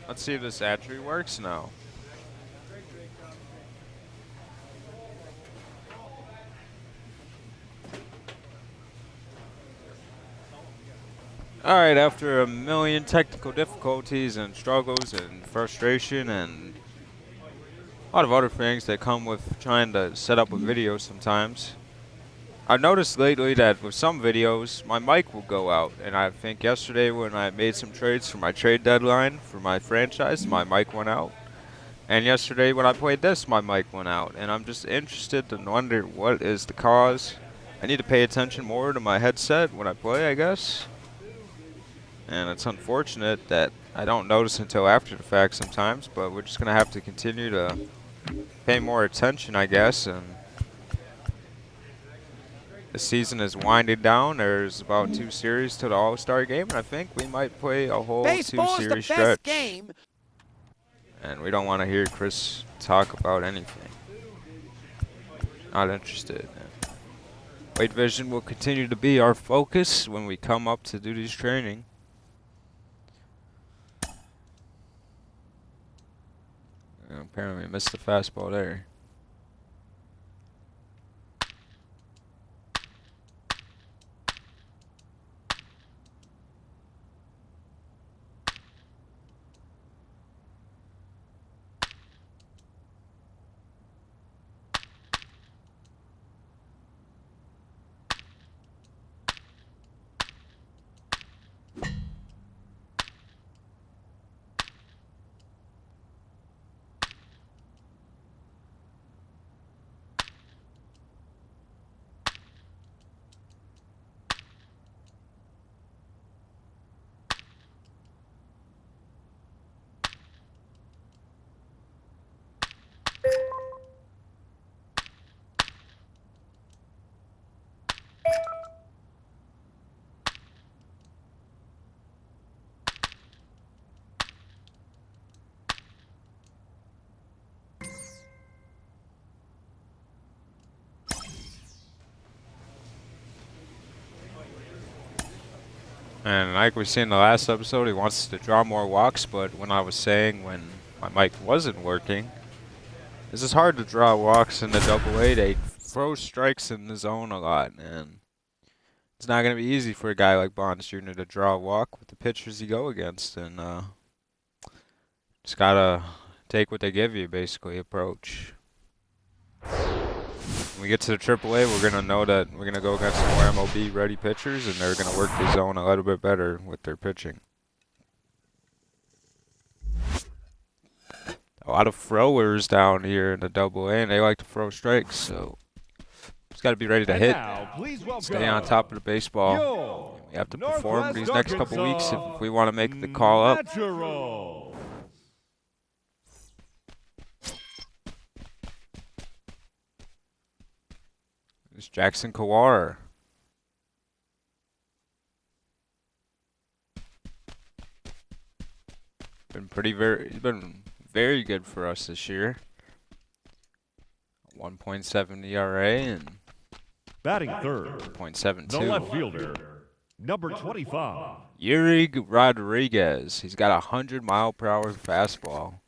Let's see if this actually works now. Alright, after a million technical difficulties and struggles and frustration and a lot of other things that come with trying to set up a video sometimes, I've noticed lately that with some videos, my mic will go out. And I think yesterday when I made some trades for my trade deadline for my franchise, my mic went out. And yesterday when I played this, my mic went out. And I'm just interested to wonder what is the cause. I need to pay attention more to my headset when I play, I guess. And it's unfortunate that I don't notice until after the fact sometimes, but we're just going to have to continue to pay more attention, I guess. And the season is winding down. There's about 2 series to the All-Star game, and I think we might play a whole 2-series stretch. Game. And we don't want to hear Chris talk about anything. Not interested. Weight Vision will continue to be our focus when we come up to do this training. Apparently missed the fastball there. And like we seen in the last episode, he wants to draw more walks, but when I was saying when my mic wasn't working, it's just hard to draw walks in the double-A. They throw strikes in the zone a lot, and it's not going to be easy for a guy like Bonds Jr. to draw a walk with the pitchers you go against, and just got to take what they give you, basically, approach. When we get to the AAA, we're going to know that we're going to go against some more MLB-ready pitchers, and they're going to work the zone a little bit better with their pitching. A lot of throwers down here in the AA, and they like to throw strikes, so just got to be ready to hit. Stay on top of the baseball. We have to perform these next couple weeks if we want to make the call up. It's Jackson Kawar. He's been very good for us this year. 1.7 ERA and batting third, 0.72. the left fielder, number 25. Yuri Rodriguez. He's got a 100-mile-per-hour fastball.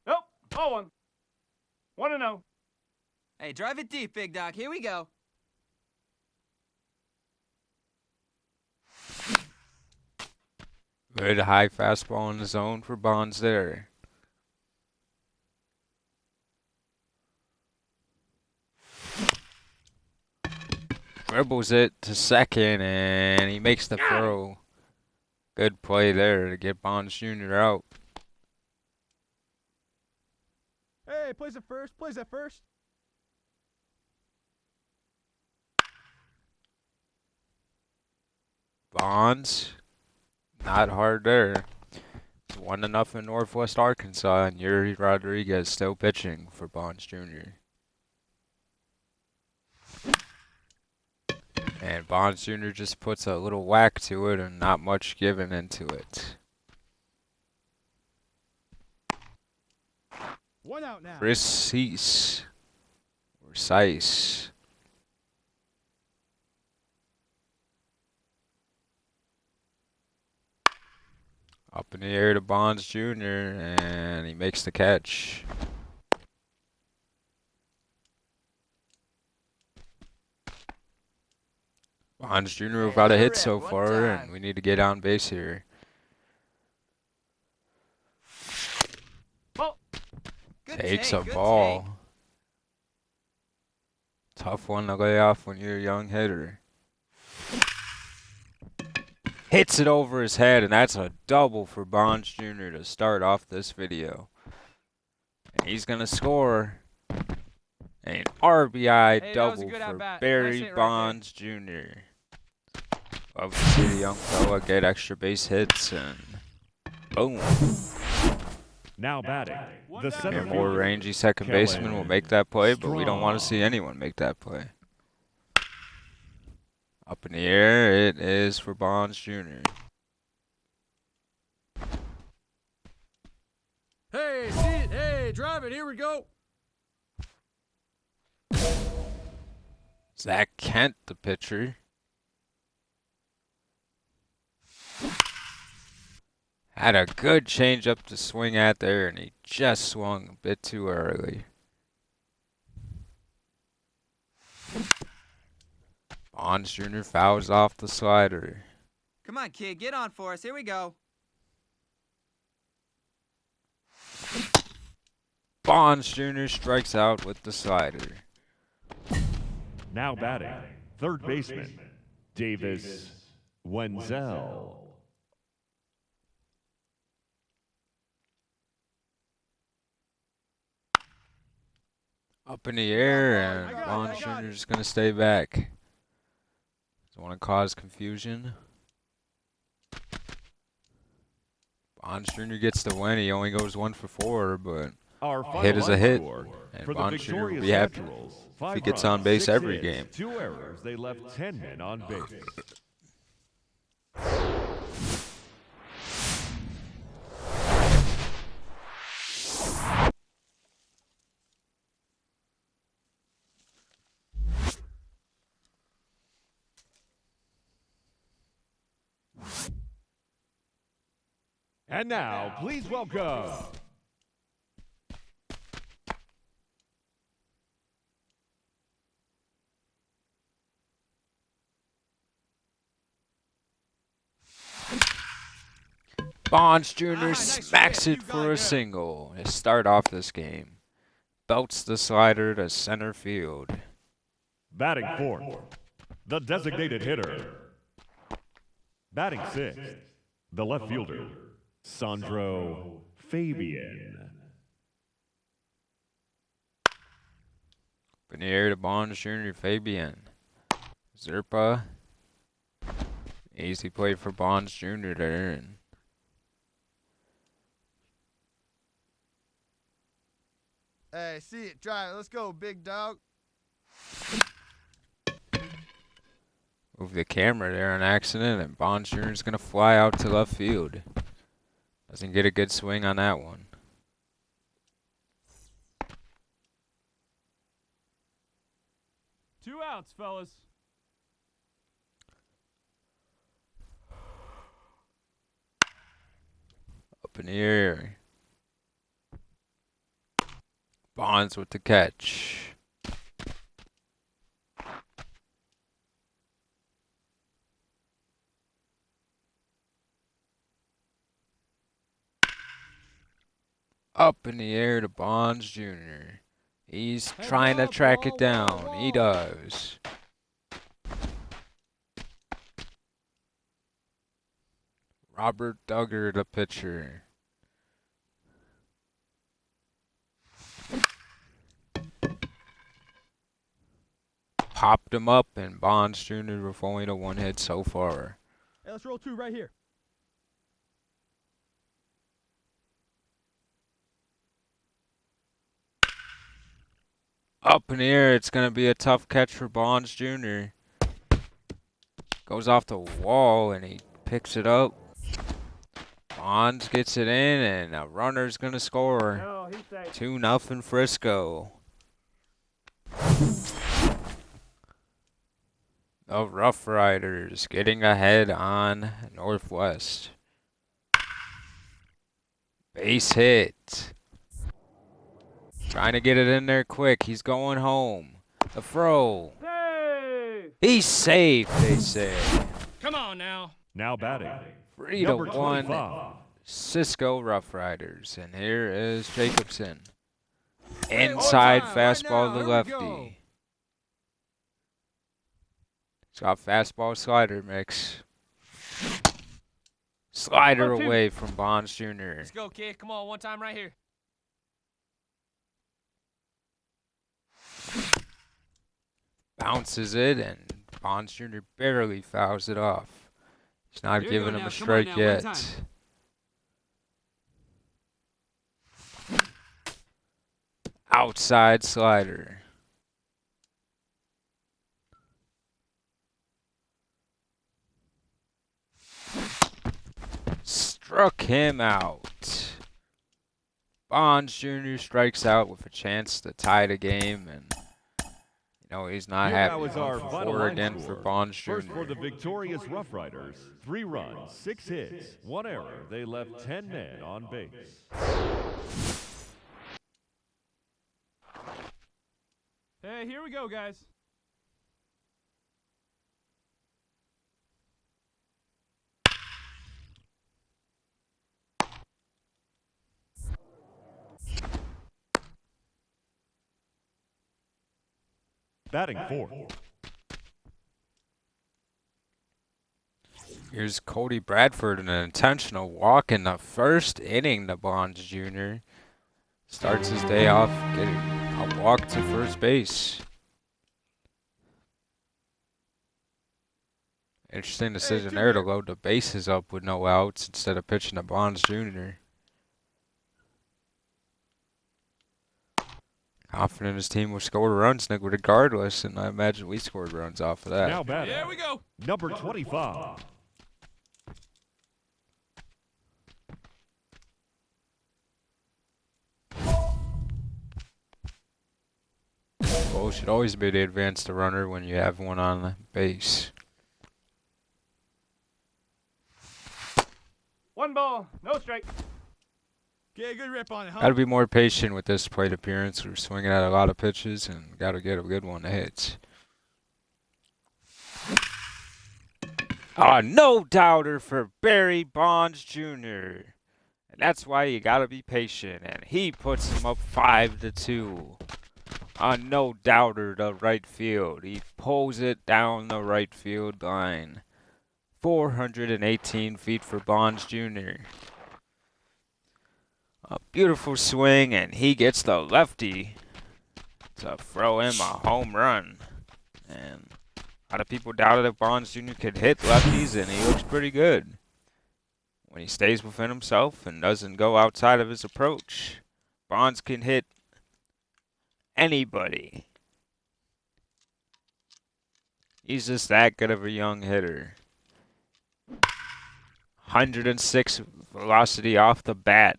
Nope, 0-1. 1-0. Hey, drive it deep, Big Doc. Here we go. Very high fastball in the zone for Bonds there. Dribbles it to second, and he makes the throw. Good play there to get Bonds Jr. out. Hey, plays it first. Plays it first. Bonds, not hard there. It's 1-0 in Northwest Arkansas, and Yuri Rodriguez still pitching for Bonds Jr. And Bonds Jr. just puts a little whack to it and not much given into it. 1 out now. Chris Cease. Or Sice. Up in the air to Bonds Jr. and he makes the catch. Bonds Jr. without a hit so far, and we need to get on base here. Takes a ball. Tough one to lay off when you're a young hitter. Hits it over his head, and that's a double for Bonds Jr. to start off this video. And he's going to score an RBI double for Barry Bonds Jr. Love to see the young fella get extra base hits, and boom. Now batting, the center A more fielder, rangy second baseman will make that play, but we don't want to see anyone make that play. Up in the air, it is for Bonds Jr. Hey, see it. Hey, drive it. Here we go. Zach Kent, the pitcher. Had a good changeup to swing at there, and he just swung a bit too early. Bonds Jr. fouls off the slider. Come on, kid, get on for us. Here we go. Bonds Jr. strikes out with the slider. now batting, third baseman, Davis Wenzel. Up in the air, and Bonds Jr. is going to stay back. Don't want to cause confusion. Bonds Jr. gets the win. He only goes 1 for 4, but Our a hit is a hit. And for the Bonds Jr. will victorious be happy Naturals, if 5 he gets runs, on base 6 every hits, game. 2 errors. They left 10 men on base. And now, please welcome Bonds Jr. smacks it for a single to start off this game. Belts the slider to center field. batting fourth, the designated hitter. Batting sixth, the left fielder, Sandro Fabian. Up in the air to Bonds Jr. Fabian. Zerpa. Easy play for Bonds Jr. there. And Hey, see it. Drive it. Let's go, big dog. move the camera there on accident, and Bonds Jr. is going to fly out to left field. Doesn't get a good swing on that one. Two outs, fellas. Up in the air. Bonds with the catch. Up in the air to Bonds Jr. He's trying to track it down. He does. Robert Duggar, the pitcher. Popped him up, and Bonds Jr. with only the 1 hit so far. Hey, let's roll 2 right here. Up in the air, it's going to be a tough catch for Bonds Jr. Goes off the wall, and he picks it up. Bonds gets it in, and a runner's going to score. Oh, he's safe. 2-0 Frisco. The Rough Riders getting ahead on Northwest. Base hit. Trying to get it in there quick. He's going home. The throw. Hey! He's safe, they say. Come on now. Now batting. 3-1 Number 25. Cisco Rough Riders. And here is Jacobson. Hey, Inside all time, right fastball now, to here we go. lefty. He's got fastball slider mix. Slider 1-2. away from Bonds Jr. Let's go, kid. Come on, one time right here. Bounces it, and Bonds Jr. barely fouls it off. He's not Here you giving go him now. a Come on strike now, one yet. time. Outside slider. Struck him out. Bonds Jr. strikes out with a chance to tie the game, and he's not Here happy. now is our final 4 line again score. for Bonds Jr. First for the victorious Rough Riders, 3 runs, 6 hits, 1 error. They left 10 men on base. Hey, here we go, guys. Batting fourth. Here's Cody Bradford, an intentional walk in the first inning to Bonds Jr. Starts his day off getting a walk to first base. Interesting decision there to load the bases up with no outs instead of pitching to Bonds Jr. Confident his team will score runs regardless, and I imagine we scored runs off of that. Now batting. Here we go. Number 25. Goal should always be to advance the runner when you have one on the base. 1 ball, no strike. Get a good rip on it, huh? Got to be more patient with this plate appearance. We're swinging at a lot of pitches and got to get a good one to hit. No doubter for Barry Bonds Jr. And that's why you got to be patient. And he puts him up 5-2. No doubter to right field. He pulls it down the right field line. 418 feet for Bonds Jr. A beautiful swing, and he gets the lefty to throw him a home run. And a lot of people doubted if Bonds Jr. could hit lefties, and he looks pretty good when he stays within himself and doesn't go outside of his approach. Bonds can hit anybody. He's just that good of a young hitter. 106 velocity off the bat.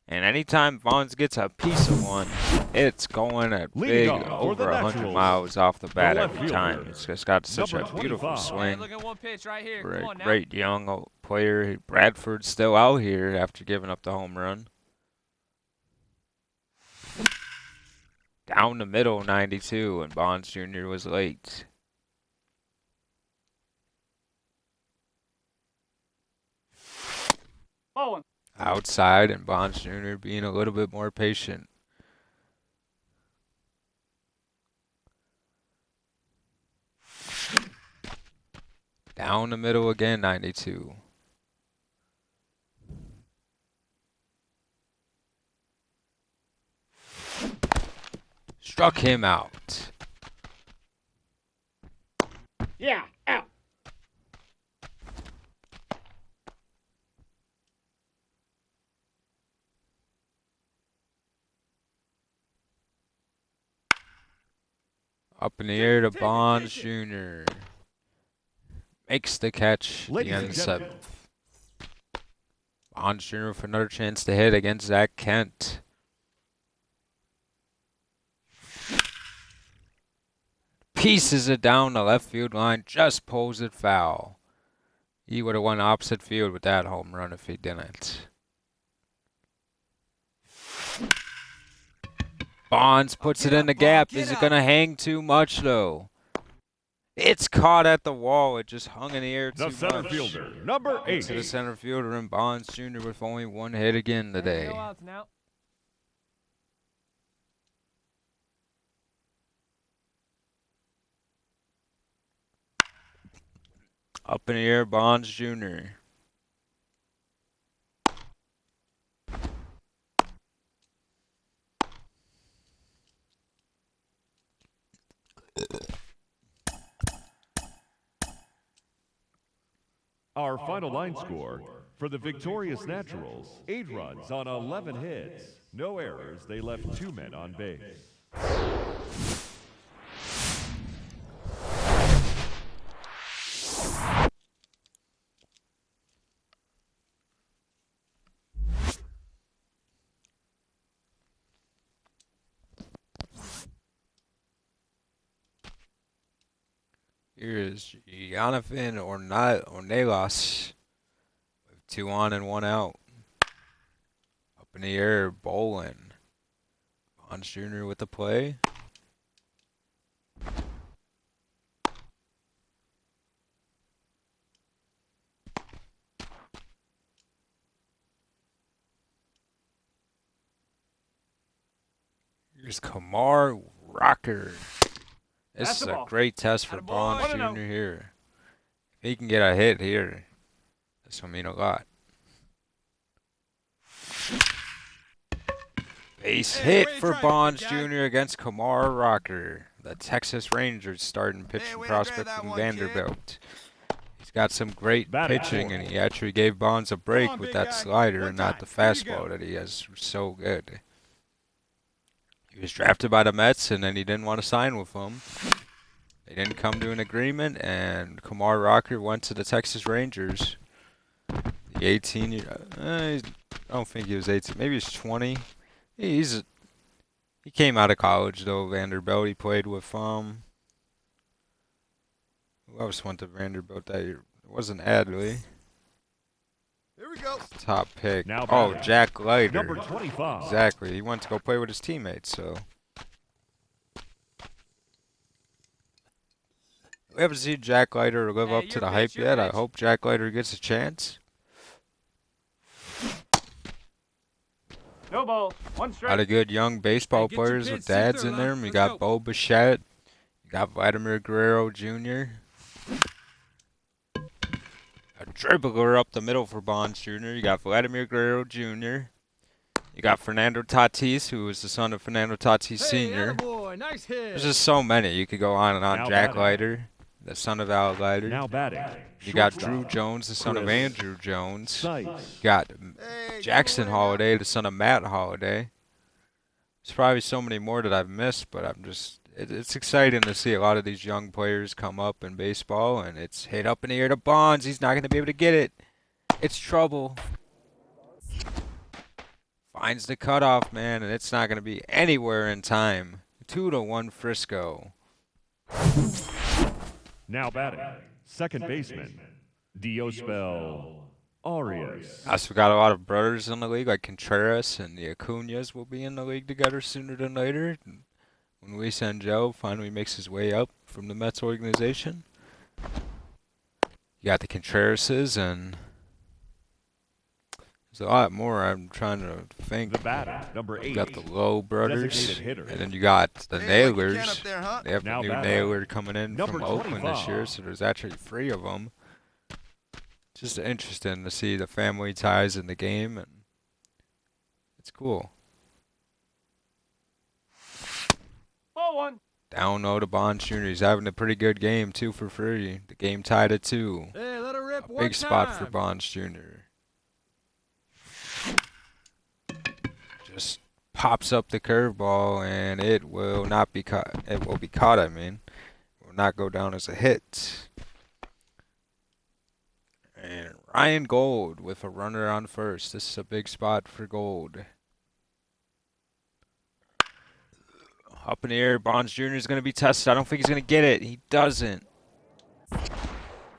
And anytime Bonds gets a piece of one, it's going at big, over 100 miles off the bat every time. It's just got such a beautiful swing. Look at one pitch right here. For Come a on now. great young player. Bradford's still out here after giving up the home run. Down the middle, 92, and Bonds Jr. was late. Ball 1. Outside, and Bonds Jr. being a little bit more patient. Down the middle again, 92. Struck him out. Yeah, out. Up in the air to Bonds Jr. Makes the catch. The Ladies end and gentlemen. 7th. Bonds Jr. for another chance to hit against Zach Kent. Pieces it down the left field line, just pulls it foul. He would have won opposite field with that home run if he didn't. Bonds puts it get in up, the Bond, gap. get Is it up. going to hang too much, though? It's caught at the wall. It just hung in the air too The center much. fielder, number 8. To the center fielder and Bonds Jr. with only one hit again today. No outs now. Up in the air, Bonds Jr. Our final line score for the victorious Naturals, 8 runs on 11 hits. No errors, they left 2 men on base. Here is Jonathan Ornelas with 2 on and 1 out. Up in the air, Bolin. Bonds Jr. with the play. Here's Kamar Rocker. This That's is the a ball. great test for Attaboy. Bonds 1-0. Jr. here. If he can get a hit here, this will mean a lot. Base Hey, hit way to for try it, Bonds big guy. Jr. against Kamar Rocker, the Texas Rangers starting pitching way to grab prospect that from one, kid. Vanderbilt. He's got some great Batting pitching, fourth. and he actually gave Bonds a break on, with big that guy. slider One and not the time. Here you fastball go. that he has so good. He was drafted by the Mets, and then he didn't want to sign with them. They didn't come to an agreement, and Kamar Rocker went to the Texas Rangers. The 18-year, I don't think he was 18. Maybe he's 20. He came out of college though. Vanderbilt. He played with who else went to Vanderbilt that year? It wasn't Adley. Here we go. Top pick. Now Oh, batting. Jack Leiter. Number 25. Exactly. He went to go play with his teammates. So we haven't seen Jack Leiter live Hey, up to your the pitch, hype your yet. I pitch. hope Jack Leiter gets a chance. No ball. 1 A lot strike. of good young baseball Hey, get your players pitch, with see dads through, in Lon. there. We Let's got go. Bo Bichette. You got Vladimir Guerrero Jr. A dribbler up the middle for Bonds Jr. You got Vladimir Guerrero Jr. You got Fernando Tatis, who was the son of Fernando Tatis Sr. Boy, nice hit. There's just so many. You could go on and on. Now Jack batting. Leiter, the son of Al Leiter. Now batting. You got Shortstop, Drew Jones, the son of Chris Andrew Jones. Sykes. You got Hey, Jackson get away now. Holiday, the son of Matt Holiday. There's probably so many more that I've missed, but it's exciting to see a lot of these young players come up in baseball, and it's hit up in the air to Bonds. He's not going to be able to get it. It's trouble. Finds the cutoff, man, and it's not going to be anywhere in time. 2-1 Frisco. Now batting. Second baseman, Diospel Arias. I also got a lot of brothers in the league, like Contreras and the Acuñas will be in the league together sooner than later. When Luis Angel finally makes his way up from the Mets organization. You got the Contrerases, and there's a lot more I'm trying to think. The batter, number 8. You got the Lowe brothers, Designated hitter. and then you got the Hey, like you can Nailers. up there, huh? They have Now a new batting. Nailer coming in Number from Oakland this year, 25. so there's actually 3 of them. Just interesting to see the family ties in the game, and it's cool. Ball 1. Down 0 to Bonds Jr. He's having a pretty good game, 2 for 3. The game tied at 2. Hey, let her rip A one big spot for time. Bonds Jr. Just pops up the curveball, and it will not be caught. It will be caught, I mean. It will not go down as a hit. And Ryan Gold with a runner on first. This is a big spot for Gold. Up in the air, Bonds Jr. is going to be tested. I don't think he's going to get it. He doesn't.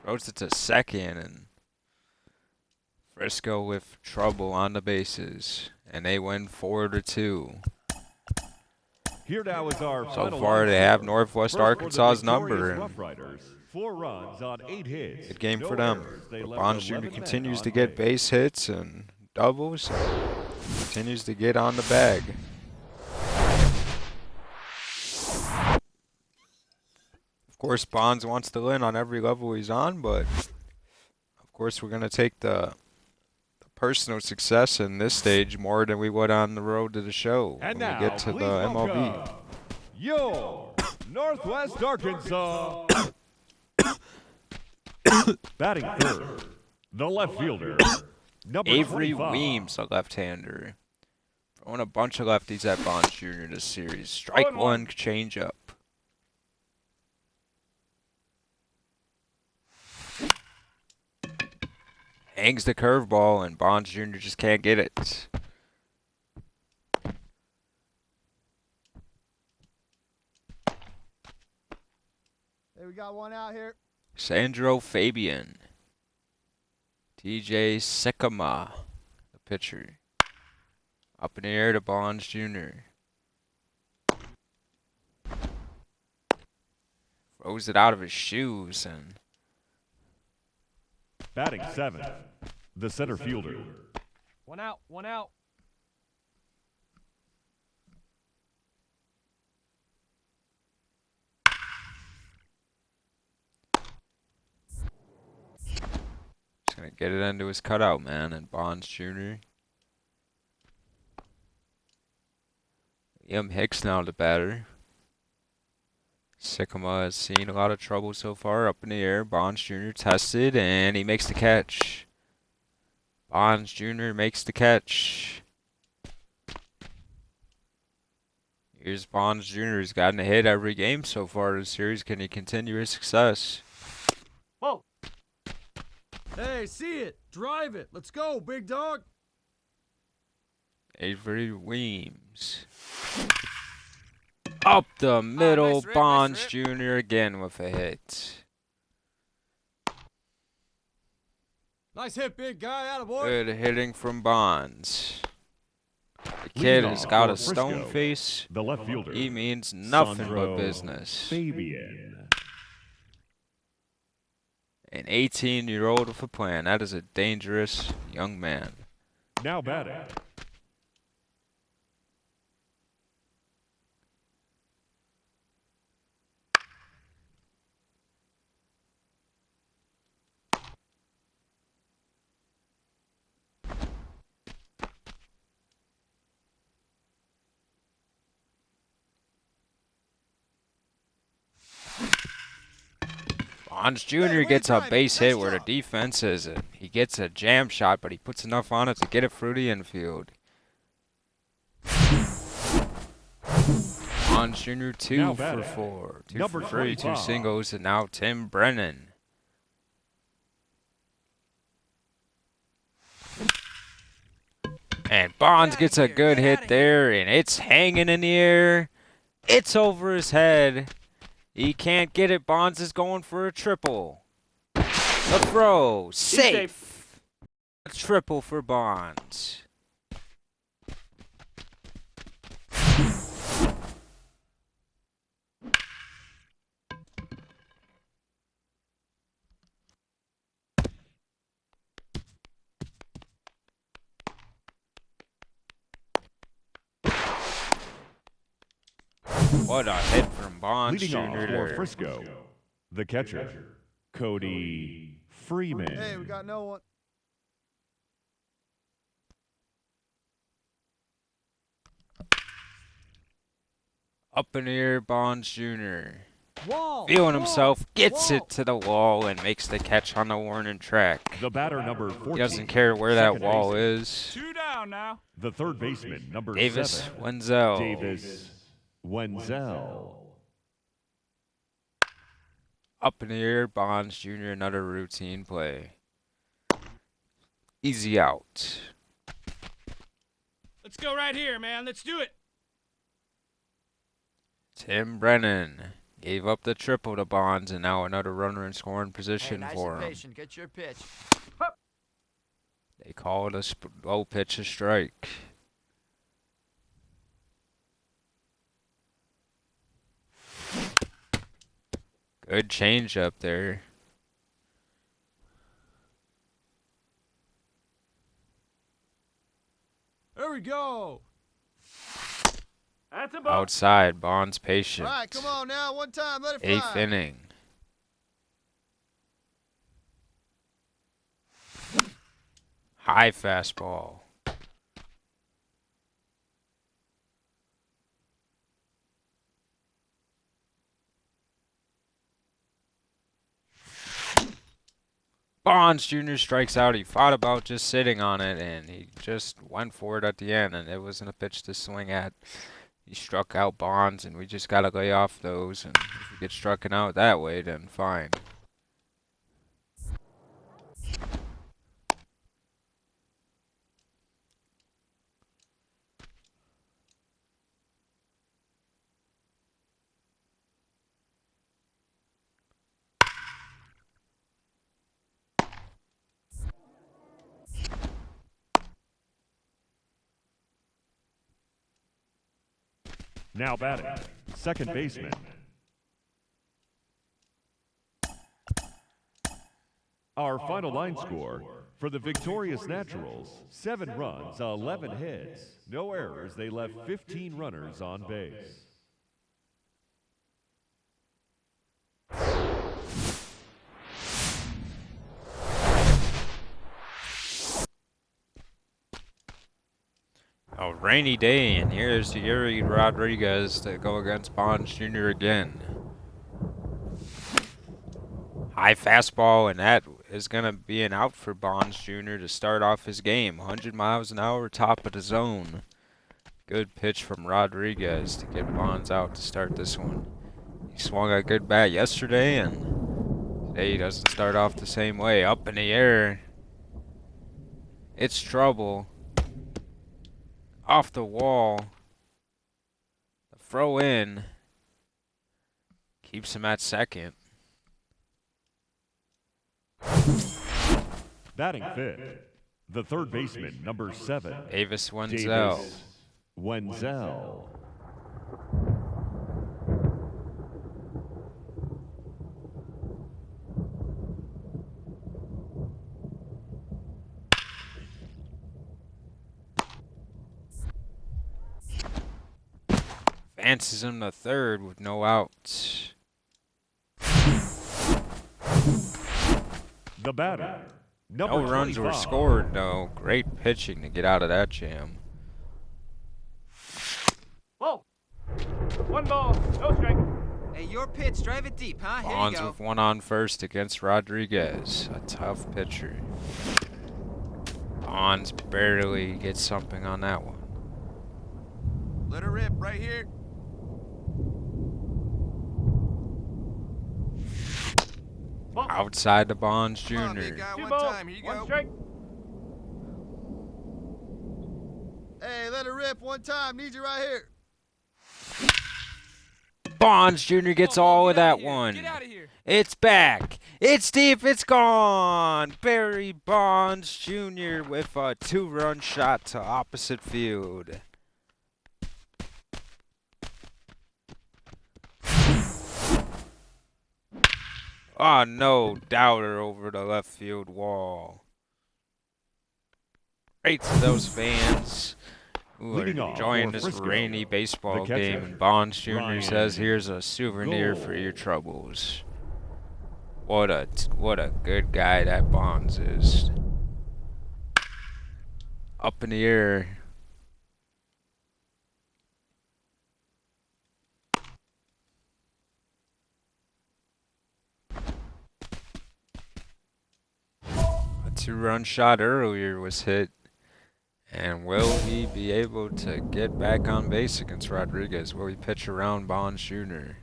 Throws it to second, and Frisco with trouble on the bases. And they win 4-2. Here now is our So final far, line they have score. Northwest First for the Arkansas's victorious number. And Rough Riders, 4 runs on 8 hits. good game no for them. errors. They But left Bonds Jr. 11 men continues on to get base hits and doubles. Continues to get on the bag. Of course, Bonds wants to win on every level he's on, but of course we're going to take the personal success in this stage more than we would on the road to the show And when now, we get to the please MLB. welcome your Northwest Arkansas batting third, the left fielder, number Avery 25. Weems, a left-hander. Throwing a bunch of lefties at Bonds Jr. this series. Strike 1, change up. Hangs the curveball, and Bonds Jr. just can't get it. Hey, we got one out here. Sandro Fabian. TJ Sekama, the pitcher. Up in the air to Bonds Jr. Throws it out of his shoes and Batting seventh, the center fielder, One out, one out. just gonna get it into his cutout, man. And Bonds Jr. Liam Hicks now the batter. Sycamore has seen a lot of trouble so far. Up in the air, Bonds Jr. tested, and he makes the catch. Bonds Jr. makes the catch. Here's Bonds Jr. He's gotten a hit every game so far this series. Can he continue his success? Whoa. Hey, see it. Drive it. Let's go, big dog. Avery Weems. Up the middle, nice rip, Bonds nice Jr. again with a hit. Nice hit, big guy. Attaboy. Good hitting from Bonds. The Leading kid has off got for a stone Frisco, face. the left fielder. He means nothing Sandro but business. Fabian. An 18-year-old with a plan. That is a dangerous young man. Now batting, Bonds Jr. what are you gets a driving? base hit Nice where the job. defense isn't. He gets a jam shot, but he puts enough on it to get it through the infield. Bonds Jr. Now 2 for batting, 4. 2 number for 3, 2 25. singles, and now Tim Brennan. And Bonds Get gets outta a here, good get hit outta there, and it's hanging in the air. It's over his head. He can't get it. Bonds is going for a triple. The throw, safe. A triple for Bonds. What a hit from Bonds leading off Jr. for there. Frisco, the catcher, Cody Freeman. Hey, we got no one. Up in the air, Bonds Jr. Wall. Feeling himself, gets wall. it to the wall and makes the catch on the warning track. The batter number 14. He doesn't care where that second wall baseman. is. Two down now. The third baseman, number Davis 7. Wenzel. Davis Wenzel. Up in the air, Bonds Jr. Another routine play. Easy out. Let's go right here, man. Let's do it. Tim Brennan gave up the triple to Bonds, and now another runner in scoring Hey, position nice for and him. patient. Get your pitch. They call it a low pitch a strike. Good change up there. There we go. That's a ball. Outside, Bonds patient. All right, come on now. One time, let it fly. Eighth inning. High fastball. Bonds Jr. strikes out. He thought about just sitting on it, and he just went for it at the end, and it wasn't a pitch to swing at. He struck out Bonds, and we just got to lay off those, and if we get struck out that way, then fine. Now batting, second baseman. Our final line score for the victorious Naturals, 7 runs, 11 hits, no errors. They left 15 runners on base. A rainy day, and here's Yuri Rodriguez to go against Bonds Jr. again. High fastball, and that is going to be an out for Bonds Jr. to start off his game. 100 miles an hour, top of the zone. Good pitch from Rodriguez to get Bonds out to start this one. He swung a good bat yesterday, and today he doesn't start off the same way. Up in the air. It's trouble. Off the wall. The throw in. Keeps him at second. Batting fifth, the third baseman, number 7, Davis Wenzel. Davis Wenzel. Advances him to third with no outs. The batter, number No runs were 25. scored, though. Great pitching to get out of that jam. Whoa. 1 ball, no strike. Hey, your pitch. Drive it deep, huh? Here you Bonds go. with one on first against Rodriguez. A tough pitcher. Bonds barely gets something on that one. Let her rip right here. Ball. Outside the Bonds Come on, Jr. big guy. 2 One balls, time. Here you 1 go. strike. Hey, let her rip. One time. Need you right here. Bonds Jr. gets all of that one. Get out of here. It's back. It's deep. It's gone. Barry Bonds Jr. with a 2-run shot to opposite field. Oh, no. Doubter over the left field wall. Great to those fans who are Leading off enjoying for this Frisco, rainy baseball the catcher, game. And Bonds Jr. Ryan says, here's a souvenir Gold. for your troubles. What a good guy that Bonds is. Up in the air. A 2-run shot earlier was hit. And will he be able to get back on base against Rodriguez? Will he pitch around Bonds Jr.?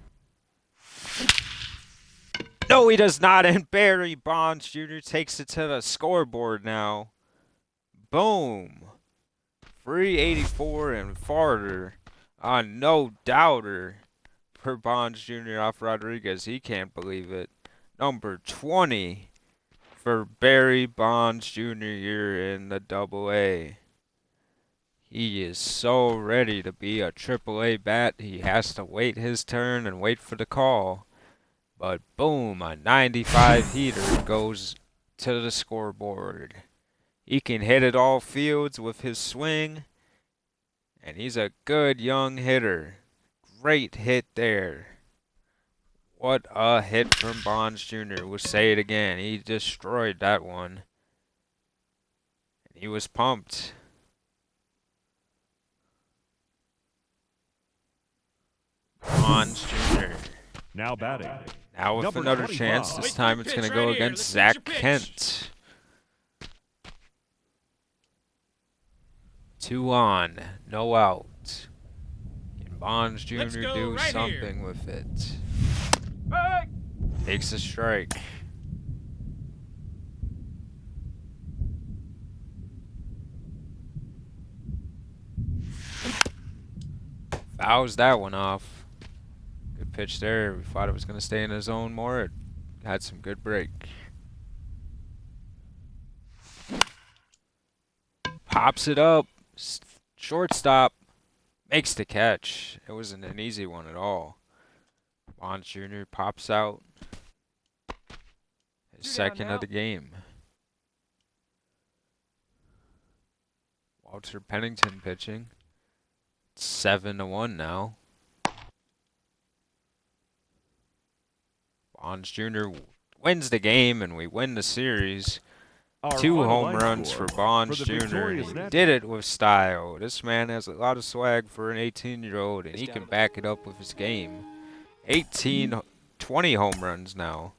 No, he does not. And Barry Bonds Jr. takes it to the scoreboard now. Boom. 384 and farther. No doubter for Bonds Jr. off Rodriguez. He can't believe it. Number 20 for Barry Bonds Jr. here in the Double-A. He is so ready to be a Triple-A bat. He has to wait his turn and wait for the call. But boom, a 95 heater goes to the scoreboard. He can hit it all fields with his swing, and he's a good young hitter. Great hit there. What a hit from Bonds Jr. We'll say it again. He destroyed that one. And he was pumped. Bonds Jr. Now batting. Now with Number another 25. chance. This time it's going to go against Zach Kent. 2 on, no out. Can Bonds Jr. do something with it? Takes a strike. Fouls that one off. Good pitch there. We thought it was going to stay in the zone more. It had some good break. Pops it up. Shortstop. Makes the catch. It wasn't an easy one at all. Bonds Jr. pops out. His second of the game. Walter Pennington pitching. 7-1 now. Bonds Jr. wins the game and we win the series. Our 2 final home line runs score for Bonds the Jr. victorious He Nats. did it with style. This man has a lot of swag for an 18-year-old, and he can back it up with his game. 20 home runs now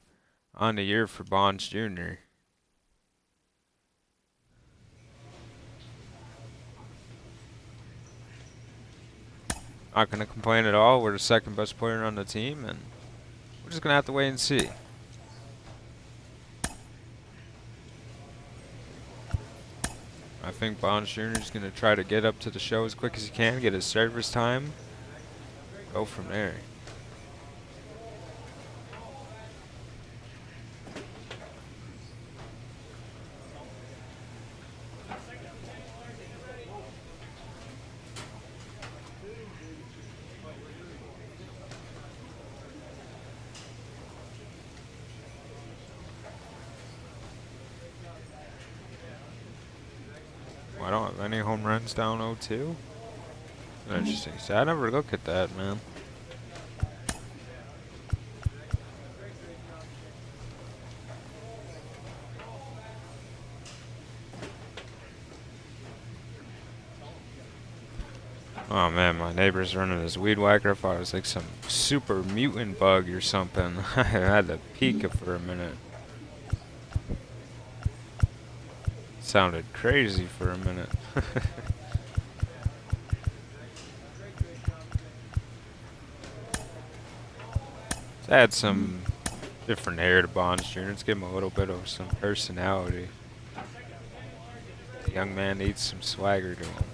on the year for Bonds Jr. Not going to complain at all. We're the second best player on the team, and we're just going to have to wait and see. I think Bonds Jr. is going to try to get up to the show as quick as he can, get his service time, go from there. I don't have any home runs down 0-2. Interesting. See, I never look at that, man. Oh man, my neighbor's running his weed whacker. I thought it was like some super mutant bug or something. I had to peek it for a minute. Sounded crazy for a minute. Let's add some different hair to Bonds Jr. Let's give him a little bit of some personality. The young man needs some swagger to him.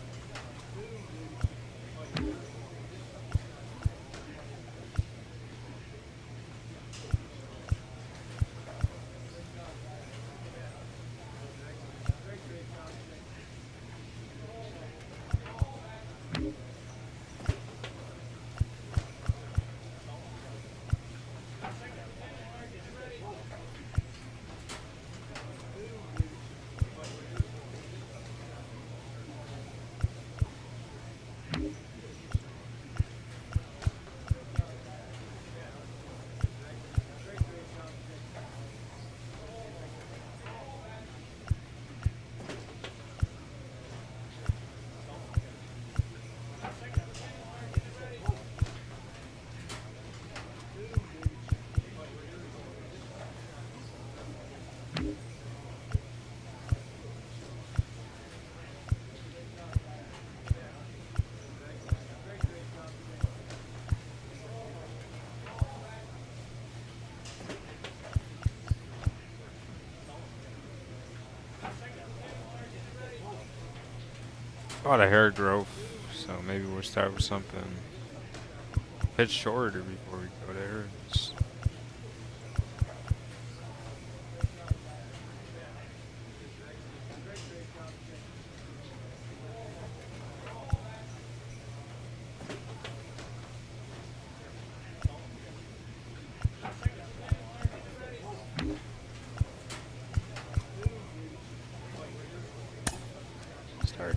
A lot of hair growth, so maybe we'll start with something a bit shorter before we go there.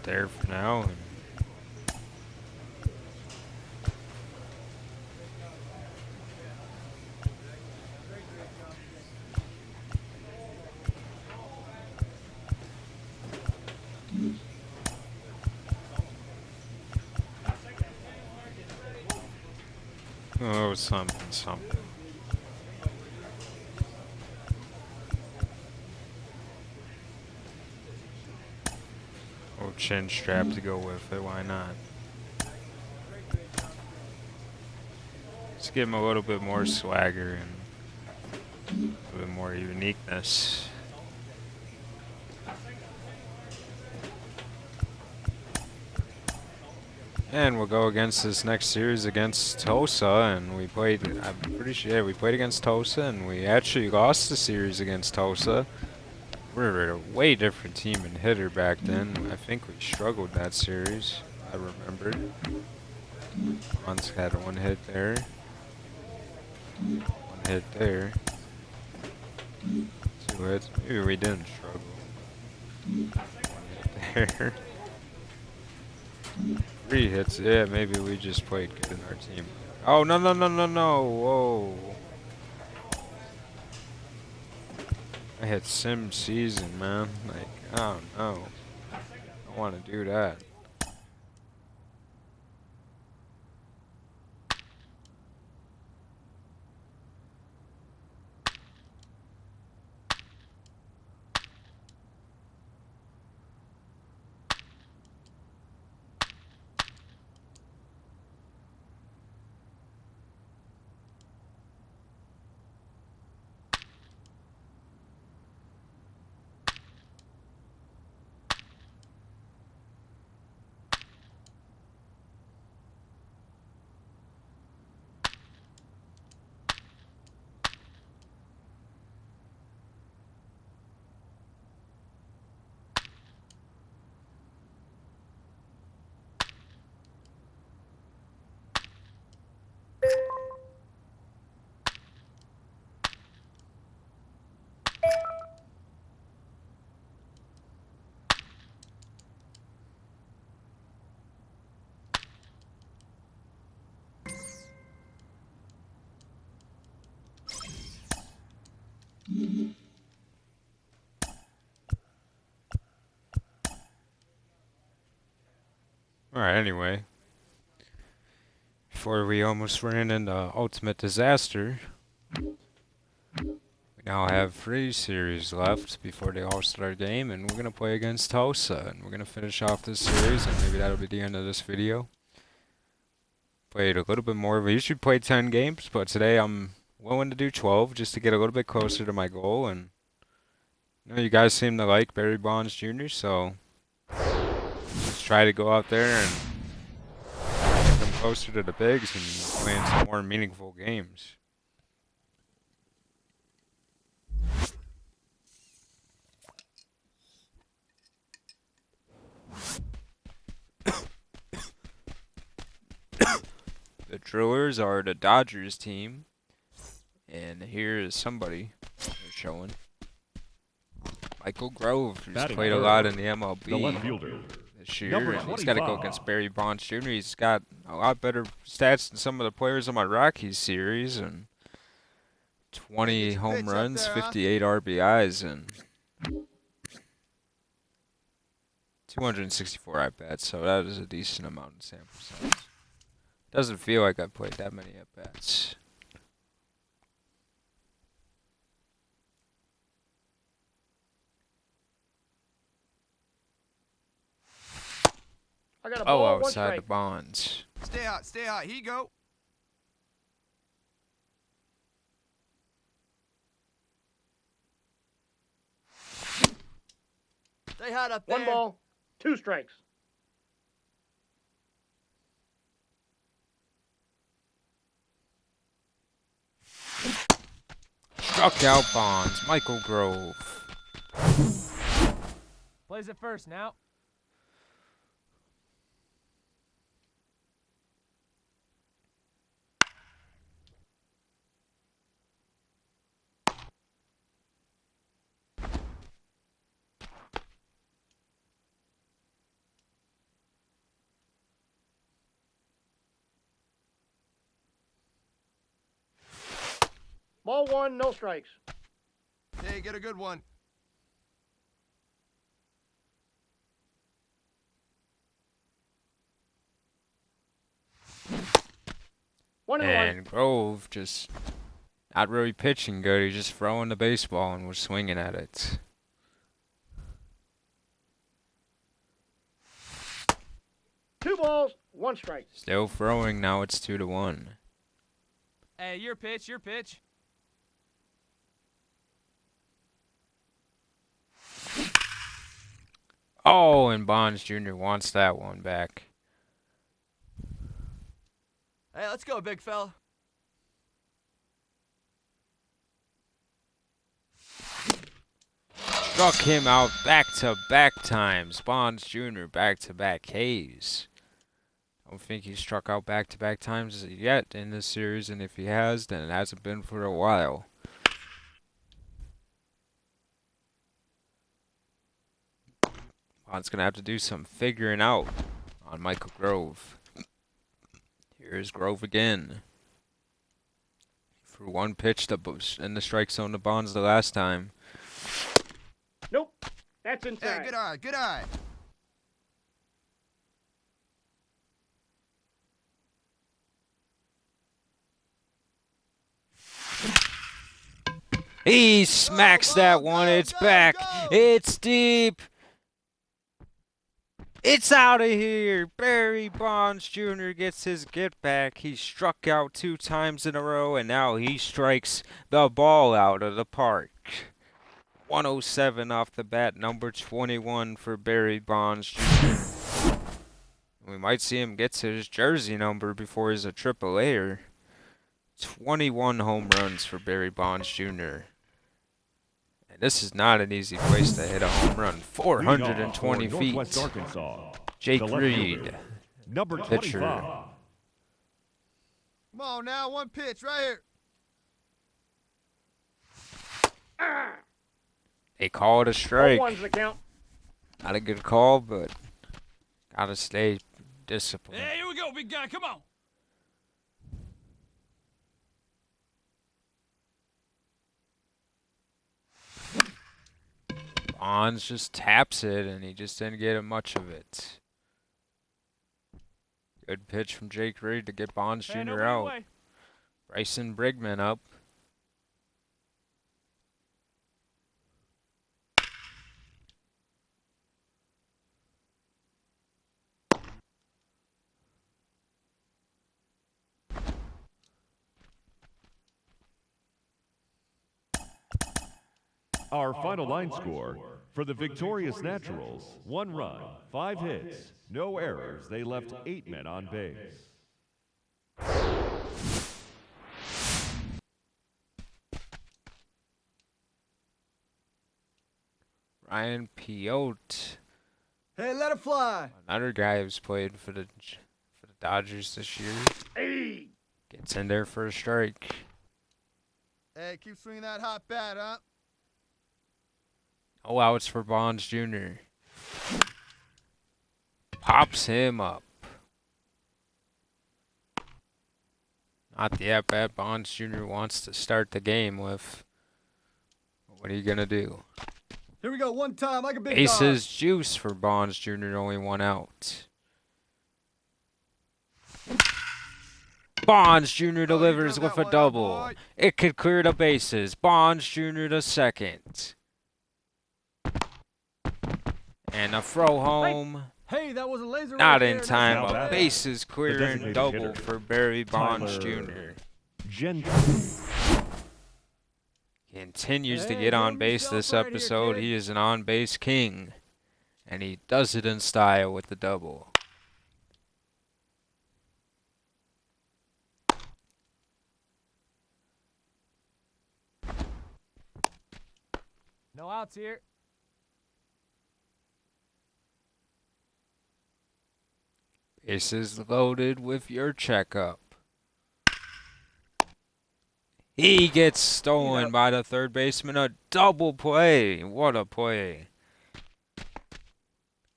it there for now. Oh, something. Oh, chin strap to go with it, why not? Let's give him a little bit more swagger and a little bit more uniqueness. And we'll go against this next series against Tulsa, and we played, I'm pretty sure, yeah, we played against Tulsa, and we actually lost the series against Tulsa. We were a way different team and hitter back then. I think we struggled that series, I remembered. Hans had one hit there. One hit there. 2 hits. Maybe we didn't struggle. 1 hit there. 3 hits. Yeah, maybe we just played good in our team. Oh, no. Whoa. I hit sim season, man. Like, I don't know. I don't want to do that. Alright, anyway. Before we almost ran into ultimate disaster, we now have 3 series left before the All-Star game, and we're going to play against Tulsa, and we're going to finish off this series, and maybe that'll be the end of this video. Played a little bit more. We usually play 10 games, but today I'm willing to do 12 just to get a little bit closer to my goal, and you know, you guys seem to like Barry Bonds Jr., so let's try to go out there and get them closer to the bigs and playing some more meaningful games. The Drillers are the Dodgers team, and here is somebody they're showing. Michael Grove, who's Batting played a third, lot in the the left MLB fielder, this year, number and he's got to go 25. against Barry Bonds Jr. He's got a lot better stats than some of the players on my Rockies series, and 20 home runs, 58 RBIs, and 264 at-bats, so that is a decent amount of sample size. Doesn't feel like I've played that many at-bats. I got a Oh, ball, 1 outside the strike. Bonds. Stay hot, stay hot. Here you go. Stay hot up there. 1 ball, 2 strikes. Struck out Bonds. Michael Grove. Plays it first now. Ball 1, no strikes. Hey, get a good one. One and And Grove just not really pitching good. He's just throwing the baseball and was swinging at it. 2 balls, 1 strike. Still throwing. Now it's 2-1. Hey, your pitch, your pitch. Oh, and Bonds Jr. wants that one back. Hey, let's go, big fella. Struck him out back-to-back times. Bonds Jr. back-to-back Ks. I don't think he struck out back-to-back times yet in this series, and if he has, then it hasn't been for a while. Bonds gonna have to do some figuring out on Michael Grove. Here's Grove again. For one pitch in the strike zone to Bonds the last time. Nope, that's inside. Hey, good eye, good eye. He smacks that one. It's back. It's deep. It's out of here. Barry Bonds Jr. gets his get back. He struck out 2 times in a row, and now he strikes the ball out of the park. 107 off the bat, number 21 for Barry Bonds Jr. We might see him get to his jersey number before he's a triple-A'er. 21 home runs for Barry Bonds Jr. And this is not an easy place to hit a home run. 420 feet. Northwest Arkansas. Jake the left Reed, fielder, number pitcher. 25. Come on now, one pitch right here. They call it a strike. 1's the count. Not a good call, but gotta stay disciplined. Hey, here we go, big guy. Come on. Bonds just taps it, and he just didn't get much of it. Good pitch from Jake Reed to get Bonds Hey, Jr. nobody out. away. Bryson Brigman up. Our final line score for the victorious Naturals: 1 run, 5 hits, no errors. They left 8 men on base. Ryan Piote, Hey, let it fly. another guy who's played for the Dodgers this year, Hey, gets in there for a strike. Hey, keep swinging that hot bat, huh? Oh, outs for Bonds Jr. Pops him up. Not the at-bat Bonds Jr. wants to start the game with. What are you going to do? Here we go, one time, like a big Bases juice for Bonds Jr., only 1 out. Bonds Jr. delivers with a double. It could clear the bases. Bonds Jr. to second. And a throw home. Hey, that was a laser Not right in there. Nice time. Now A batter, bases clearing designated double hitter, for Barry Bonds Tyler Jr. Gentry. Continues to Hey, get on name base yourself this right here, episode. kid. He is an on-base king. And he does it in style with the double. No outs here. Bases loaded with your checkup. He gets stolen by the third baseman. A double play. What a play.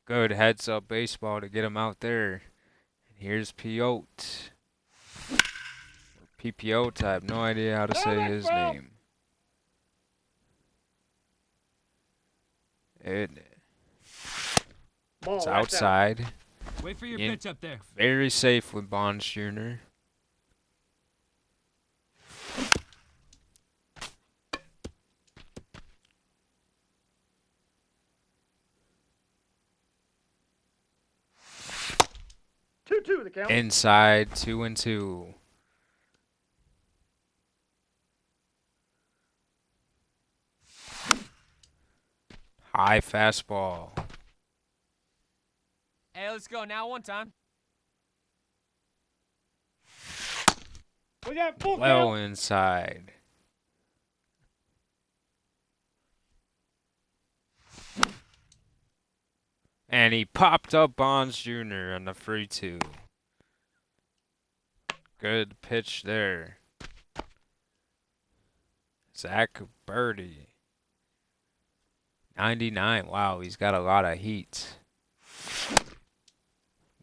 Good heads-up baseball to get him out there. And here's Piote. PPO type. No idea how to say his name. Ball, It's that's out. outside. Wait for your In- pitch up there. Very safe with Bonds Jr. 2-2 the count. Inside, 2-2. High fastball. Hey, let's go now one time. We got full Well count. inside. And he popped up Bonds Jr. on the 3-2. Good pitch there. Zach Birdie. 99. Wow, he's got a lot of heat.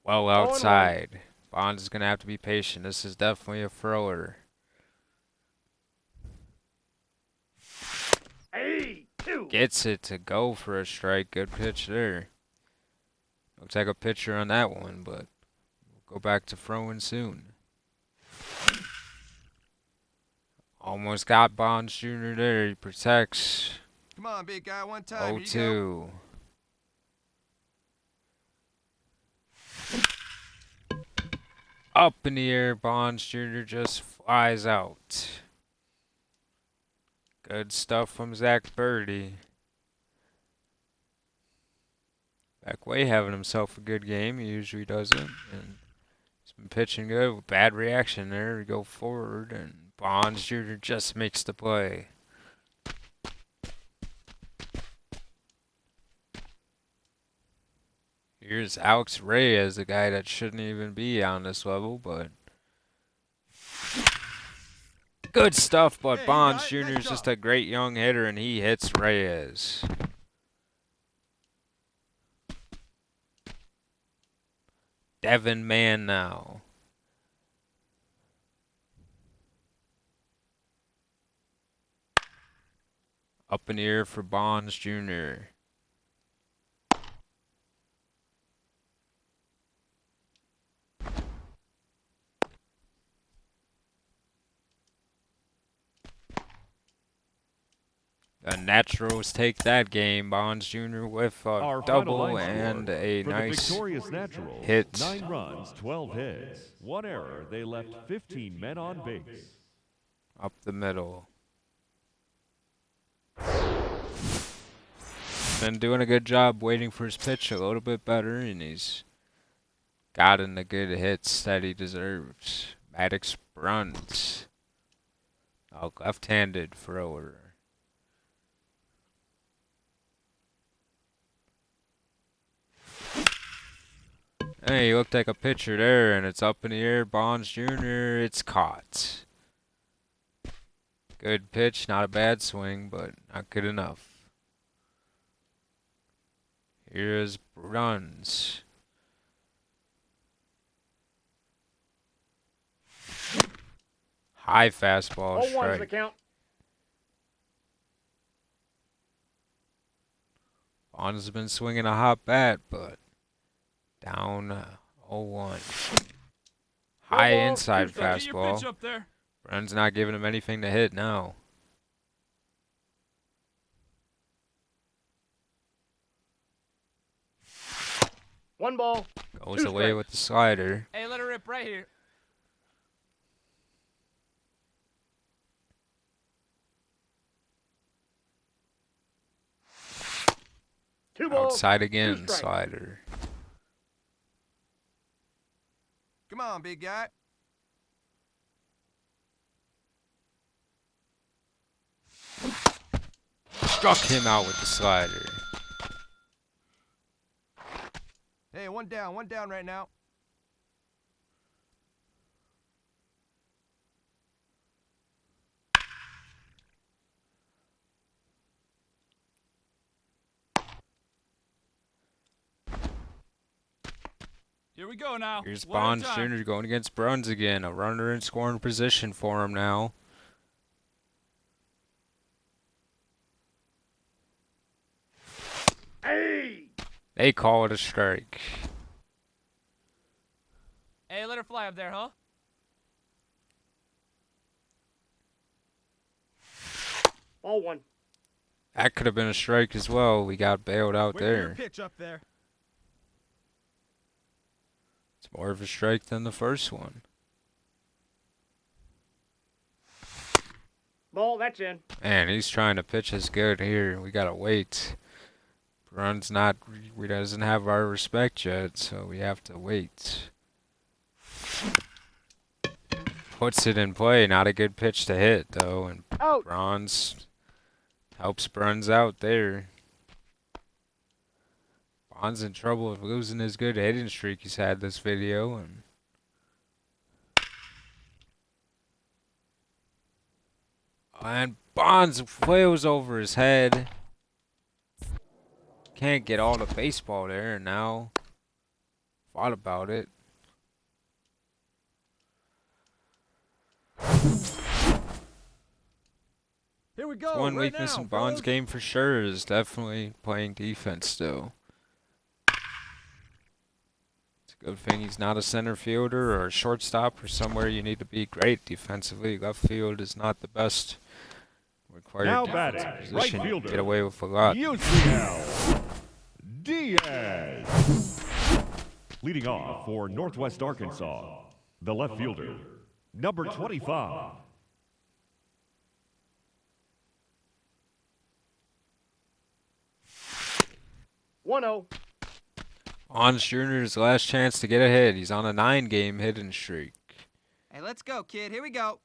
Well outside. Bonds is going to have to be patient. This is definitely a thrower. Hey, 2. Gets it to go for a strike. Good pitch there. Looks like a pitcher on that one, but we'll go back to throwing soon. Almost got Bonds Jr. there. He protects. Come on, big guy, one time. Here you go. 0-2. Up in the air, Bonds Jr. just flies out. Good stuff from Zach Birdie. Backway having himself a good game. He usually doesn't. And he's been pitching good. Bad reaction there. We go forward, and Bonds Jr. just makes the play. Here's Alex Reyes, a guy that shouldn't even be on this level, but good stuff. But Hey, Bonds nice Jr. is just job. a great young hitter, and he hits Reyes. Devin Mann now. Up in the air for Bonds Jr. The Naturals take that game. Bonds Jr. with a Our final double line and score a for the nice Victorious Naturals, hit. 9 runs, 12 hits. 1 error. They left 15 men on base. up the middle. Been doing a good job waiting for his pitch a little bit better, and he's gotten the good hits that he deserves. Maddox Bruns, a left-handed thrower. Hey, he looked like a pitcher there, and it's up in the air. Bonds Jr., it's caught. Good pitch, not a bad swing, but not good enough. Here's Bruns. High fastball 0-1's the strike. count. Bonds has been swinging a hot bat, but down 0-1. High ball, inside 2 strikes. Get your pitch fastball. up there. Bruns not giving him anything to hit now. One ball. Goes 2 away strikes. with the slider. Hey, let her rip right here. Two balls. Outside again, strikes. slider. Come on, big guy. Struck him out with the slider. Hey, one down right now. You're Here we go now. Here's One at a Bonds time. Jr. going against Bruns again. A runner in scoring position for him now. Hey! They call it a strike. Hey, let her fly up there, huh? Ball 1. That could have been a strike as well. We got bailed out Wait for your there. pitch up there. It's more of a strike than the first one. Ball, that's in. Man, he's trying to pitch us good here. We gotta wait. Bruns not, we doesn't have our respect yet, so we have to wait. Puts it in play. Not a good pitch to hit though, and Out. Bruns helps Bruns out there. Bond's in trouble of losing his good hitting streak he's had this video, and Bonds flails over his head. Can't get all the baseball there, and now thought about it. Here we go. One right weakness now, in Bond's fellas. game for sure is definitely playing defense still. It's a good thing he's not a center fielder or a shortstop or somewhere you need to be great defensively. Left field is not the best required Now defensive batting, right position. You fielder. get away with a lot. UCL Diaz. Leading off for Northwest Arkansas, the left fielder, number 25. One 0. Bonds Jr.'s last chance to get a hit. He's on a 9-game hitting streak. Hey, let's go, kid. Here we go.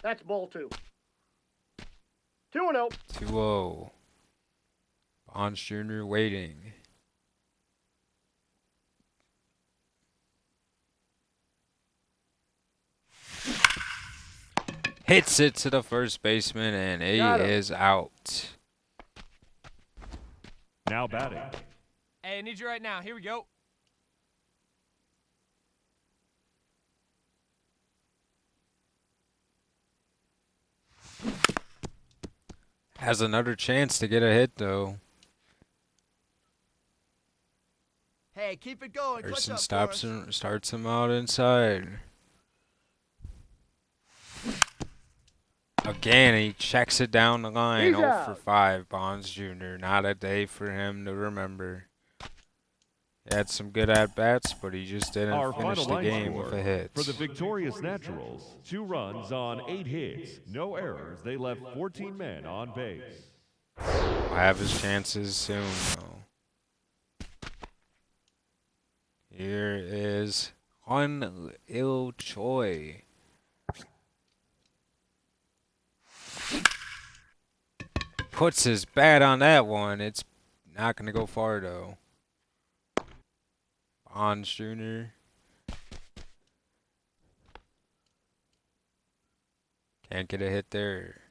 That's ball 2. 2-0. 2-0. Bonds Jr. waiting. Hits it to the first baseman, and he Got him. is out. Now batting, Hey, I need you right now. Here we go. Has another chance to get a hit, though. Hey, keep it going. Clutch Person up stops for us. him, starts him out inside. Again, he checks it down the line. He's 0 for out. 5, Bonds Jr. Not a day for him to remember. He had some good at-bats, but he just didn't our finish final the line game score with a hit. for the Victorious Naturals. 2 runs on 8 hits, no errors. They left 14 men on base. Will have his chances soon, though. Here is Hun Il Choi. Puts his bat on that one. It's not going to go far, though. Bonds Jr. Can't get a hit there.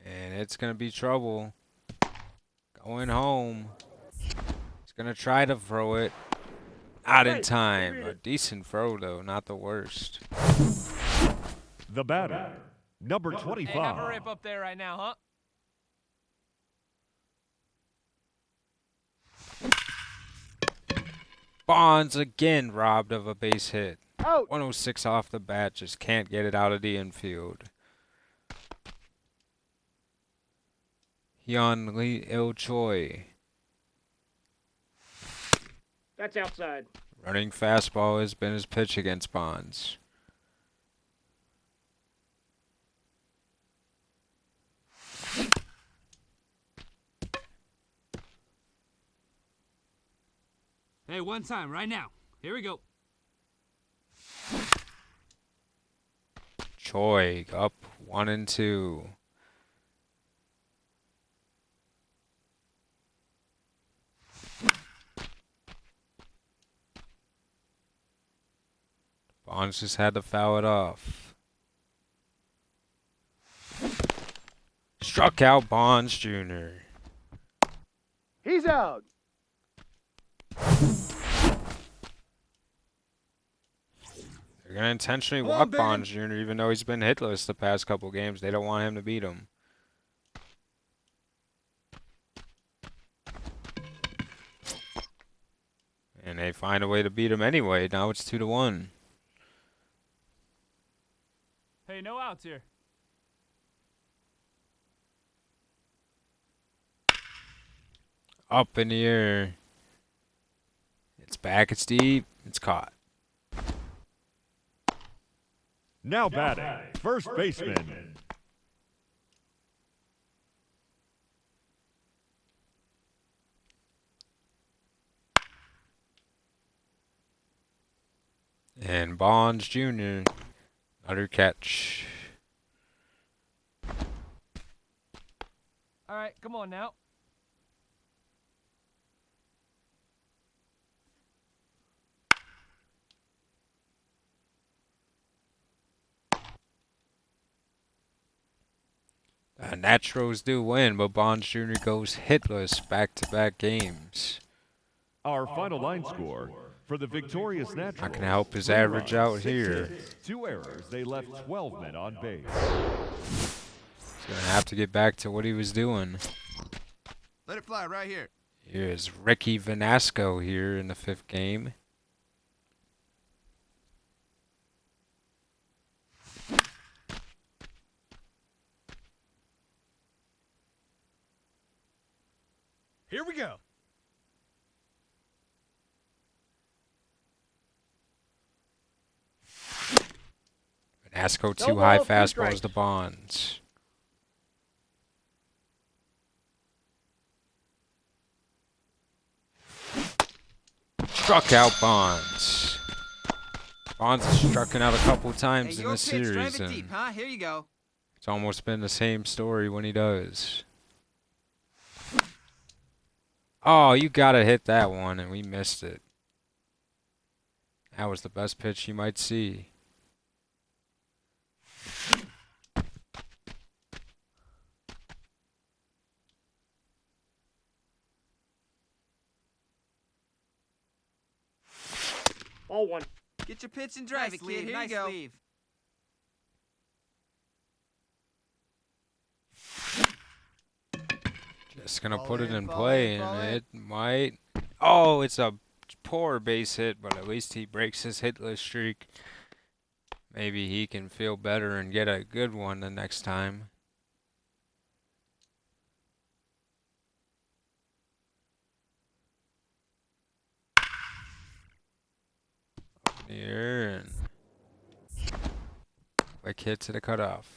And it's going to be trouble. Going home. He's going to try to throw it. Not in time. A decent throw, though. Not the worst. The batter, number Hey, have a 25. rip up there right now, huh? Bonds again robbed of a base hit. Out. 106 off the bat. Just can't get it out of the infield. Hyun Lee Il Choi. That's outside. Running fastball has been his pitch against Bonds. Hey, one time, right now. Here we go. Choi up 1-2. Bonds just had to foul it off. Struck out Bonds Jr. He's out. They're going to intentionally Come on, walk baby. Bonds Jr. even though he's been hitless the past couple games. They don't want him to beat him. And they find a way to beat him anyway. Now it's 2-1. Hey, no outs here. Up in the air. It's back, it's deep, it's caught. Now batting, first baseman. And Bonds Jr. Another catch. All right, come on now. Naturals do win, but Bonds Jr. goes hitless back-to-back games. Our final line score for the victorious Naturals. Not gonna help his 3 average runs, out 6 here. hits, 2 errors. They left 12 men on base. He's gonna have to get back to what he was doing. Let it fly right here. Here's Ricky Vanasco here in the 5th game. Here we go. Vanasco No too high balls, 2 fastballs strikes. to Bonds. Struck out Bonds. Bonds has struck out a couple Hey, times in your this pitch, drive series, it deep, and huh? Here you go. it's almost been the same story when he does. Oh, you gotta hit that one, and we missed it. That was the best pitch you might see. Ball 1. Get your pitch and drive it, kid. Here you go. Leave. Just gonna Fall put it in, in fall play, in, fall and in. it might. Oh, it's a poor base hit, but at least he breaks his hitless streak. Maybe he can feel better and get a good one the next time. Up in the air and quick hit to the cutoff.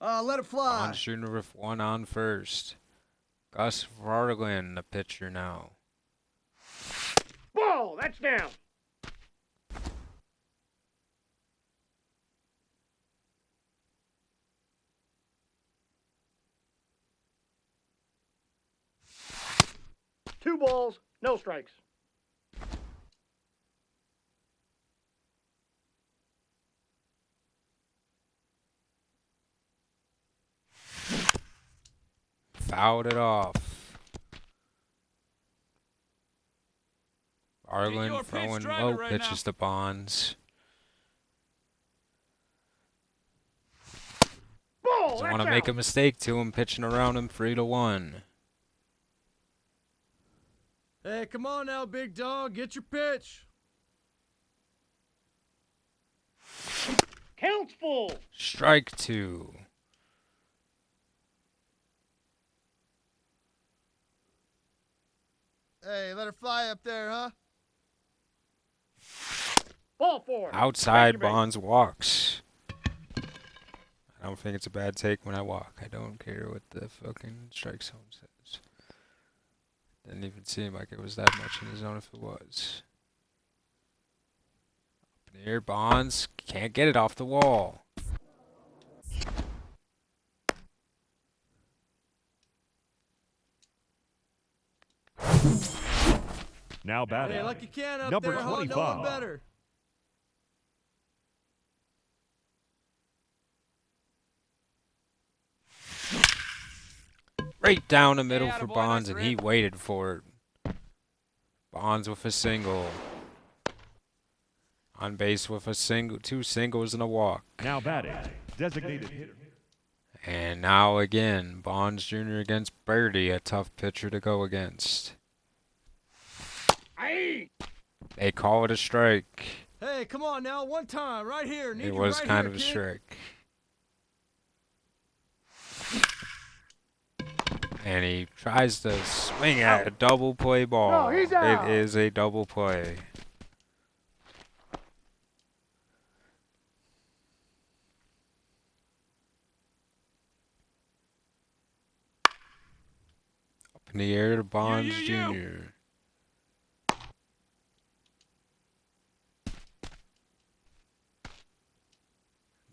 Let it fly. Bonds Jr. with 1 on first. Gus Varlin, the pitcher now. Ball. That's down. Two balls, no strikes. Fouled it off. Varlin your pitch throwing driver low right pitches to Bonds. Ball. Doesn't That's want to make a out. mistake to him pitching around him 3-1. Hey, come on now, big dog. Get your pitch. Counts full. Strike 2. Hey, let it fly up there, huh? Ball 4. Outside Back to base. Bonds walks. I don't think it's a bad take when I walk. I don't care what the fucking strike zone says. Didn't even seem like it was that much in the zone if it was. Up in the air, Bonds can't get it off the wall. Now batting, Hey, like you can up number there, huh? No 25. one better. Right down the middle for attaboy, Bonds, nice and he rip. waited for it. Bonds with a single. On base with a single, 2 singles and a walk. Now batting, designated hitter. And now again, Bonds Jr. against Birdie, a tough pitcher to go against. They call it a strike. Hey, come on now, one time, right here. Need It you was right kind here, of a kid. strike. And he tries to swing at a double play ball. No, he's out. It is a double play. Up in the air to Bonds Jr.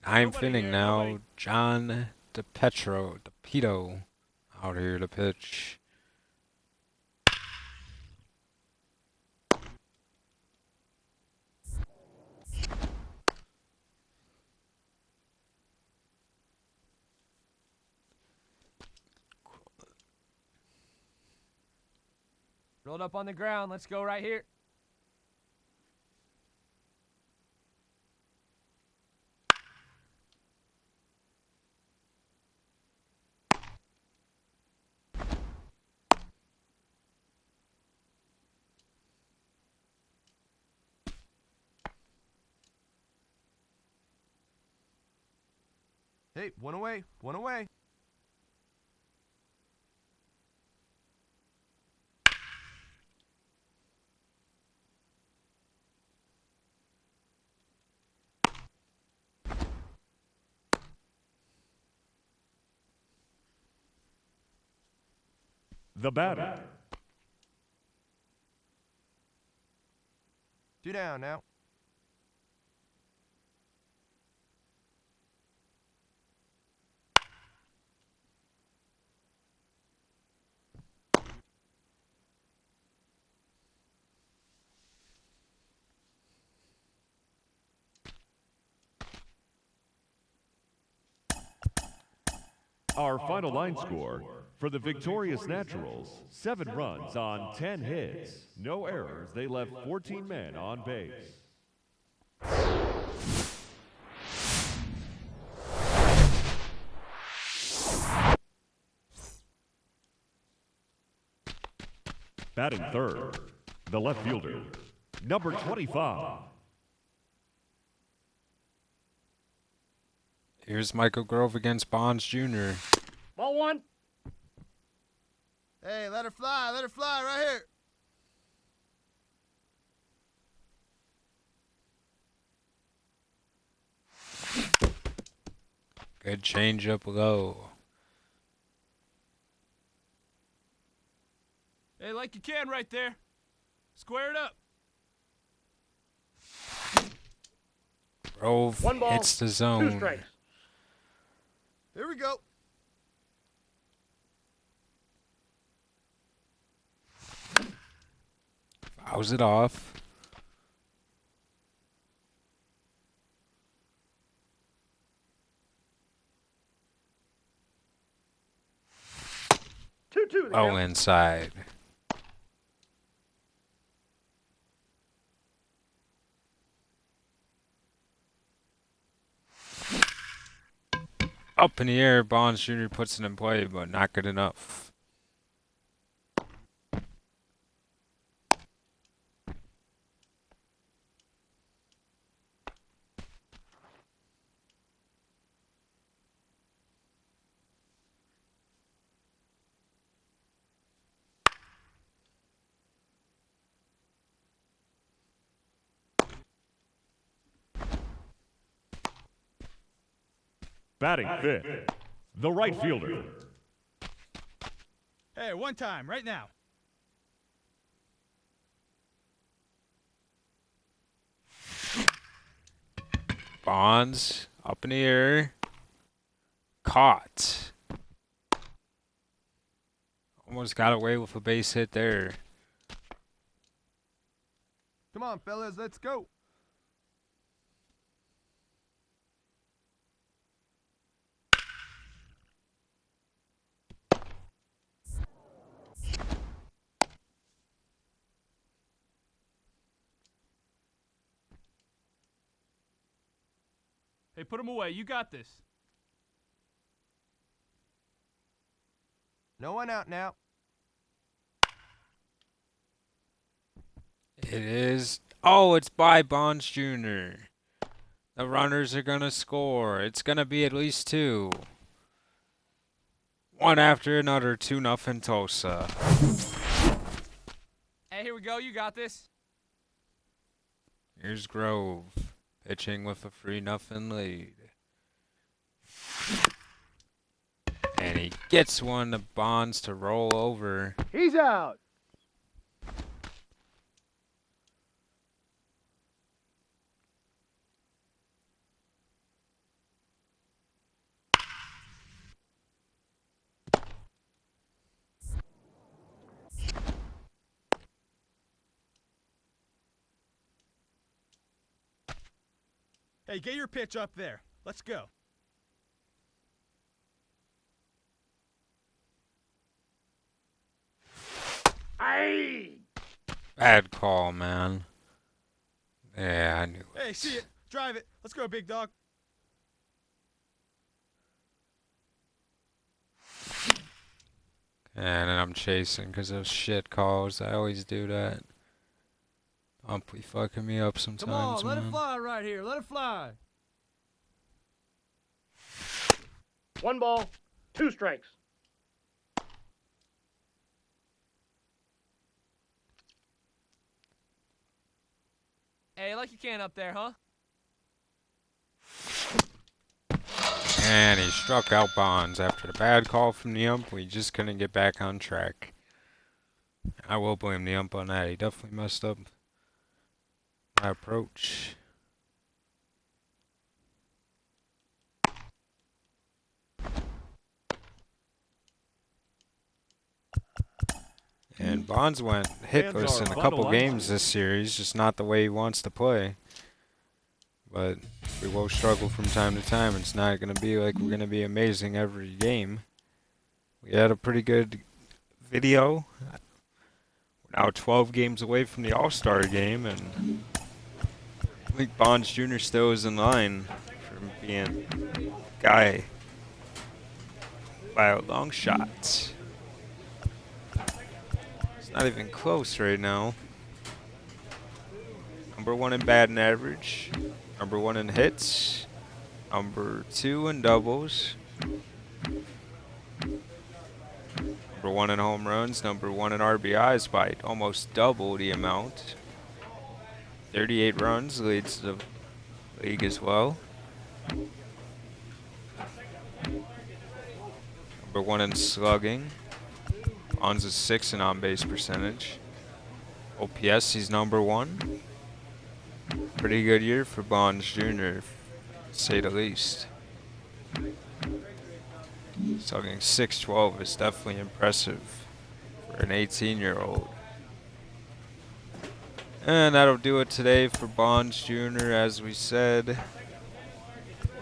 Ninth Nobody inning here, now. nobody. John DePito out here to pitch. Rolled up on the ground. Let's go right here. Hey, one away, one away. The batter. 2 down now. Our final line score for the victorious Naturals, 7 runs on 10 hits. No errors. They left 14 men on base. Batting third, the left fielder, number 25. Here's Michael Grove against Bonds Jr. Ball 1. Hey, let her fly right here. Good changeup low. Hey, like you can right there. Square it up. Grove 1 ball, hits the 2 zone. strikes. Here we go. Fouls it off. Two. Oh, inside. Up in the air, Bonds Jr. puts it in play, but not good enough. Batting fifth, the right fielder, Hey, one time, right now. Bonds up in the air. Caught. Almost got away with a base hit there. Come on, fellas, let's go. Hey, put him away. You got this. No one out now. It is. Oh, it's by Bonds Jr. The runners are going to score. It's going to be at least 2. One after another, 2-0 Tulsa. Hey, here we go. You got this. Here's Grove pitching with a 3-0 lead. And he gets one to Bonds to roll over. He's out. Hey, get your pitch up there. Let's go. Aye. Bad call, man. Yeah, I knew it. Hey, see it. Drive it. Let's go, big dog. And then I'm chasing because of shit calls. I always do that. Be fucking me up sometimes, Come on, let man. it fly right here. Let it fly. 1 ball, 2 strikes. Hey, like you can up there, huh? And he struck out Bonds after the bad call from the ump. We just couldn't get back on track. I will blame the ump on that. He definitely messed up my approach. And Bonds went hitless in a couple games this series, just not the way he wants to play. But we will struggle from time to time. It's not going to be like we're going to be amazing every game. We had a pretty good video. We're now 12 games away from the All-Star game, and I think Bonds Jr. still is in line for being guy by a long shot. It's not even close right now. Number 1 in batting average. Number 1 in hits. Number 2 in doubles. Number 1 in home runs. Number 1 in RBIs by almost double the amount. 38 runs leads the league as well. Number 1 in slugging. Bonds is 6 in on-base percentage. OPS, he's number 1. Pretty good year for Bonds Jr., to say the least. Slugging .612 is definitely impressive for an 18-year-old. And that'll do it today for Bonds Jr. As we said,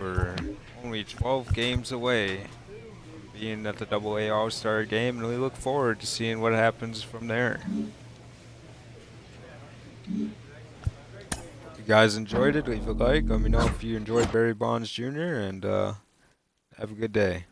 we're only 12 games away from being at the AA All-Star game, and we look forward to seeing what happens from there. If you guys enjoyed it, leave a like. Let me know if you enjoyed Barry Bonds Jr. and have a good day.